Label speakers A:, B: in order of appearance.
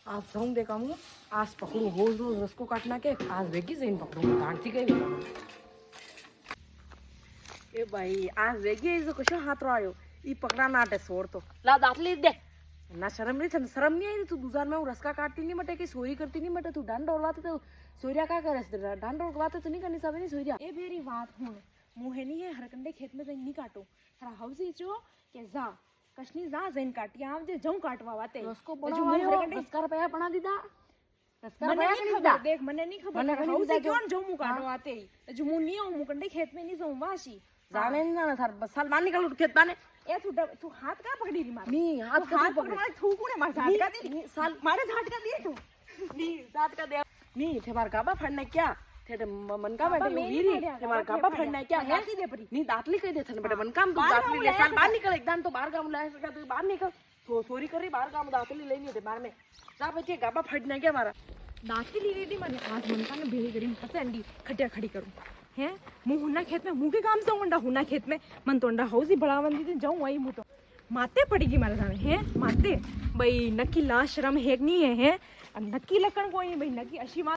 A: आज जाऊन दे का मग आज पकडू रोज रोज रसको काटना के आज वेगळी जाईन पकडू धाडती काही ए बाई आज वेगळी आहे जो कशा हात रायो ई पकडा नाटे सोडतो ला दातली दे ना शर्म नहीं शर्म नहीं आई तू दुजार में रसका काटती नहीं मटे कि सोरी करती नहीं मटे तू डांड डोलवाते तो सोरिया का करे डांड डोलवाते तो नहीं करनी सब नहीं सोरिया
B: ए मेरी बात हुन मुहे नहीं है हरकंडे खेत में जईन नहीं काटो हरा हाउसी जो के जा कशनी जा जईन काटी आव जे जऊ काटवा वाते
A: उसको बड़ा हरकंडे रसका रुपया बना दीदा रसका रुपया नहीं दीदा
B: देख मने नहीं खबर हाउसी क्यों जऊ मु काटो वाते जो मु नहीं हूं मुकंडे खेत में नहीं जऊ वाशी
A: जाने नहीं जाना सर बस साल बाहर निकल खेत बाने
B: ए तू हाथ का पकड़ी री मार
A: नहीं हाथ
B: हाथ पकड़ मारे थू कोने मार झाट का दी
A: साल
B: मारे झाट का दिए तू
A: नहीं साथ का दे नहीं थे मार काबा फड़ना क्या थे मन का बैठे वीरी थे मार काबा फड़ना क्या है नहीं दातली कह देथे बेटा मन काम तू दातली ले साल बाहर निकल एकदम तो बाहर काम लाए सका तू बाहर निकल तो सोरी कर रही बाहर काम दातली लेनी थे बाहर में जा बच्चे काबा फड़ना क्या मारा
B: दातली ली दी मारे आज मन का ने भेड़ी करी फसे अंडी खटिया खड़ी करूं हैं मु हुना खेत में मुके काम से अंडा हुना खेत में मन तो अंडा हाउसी बढ़ावन दी जाऊं वही मु तो माते पड़ेगी मारे जाने हैं माते भाई नक्की लाश शर्म हेक नहीं है हैं नक्की लकण कोई भाई नक्की अशी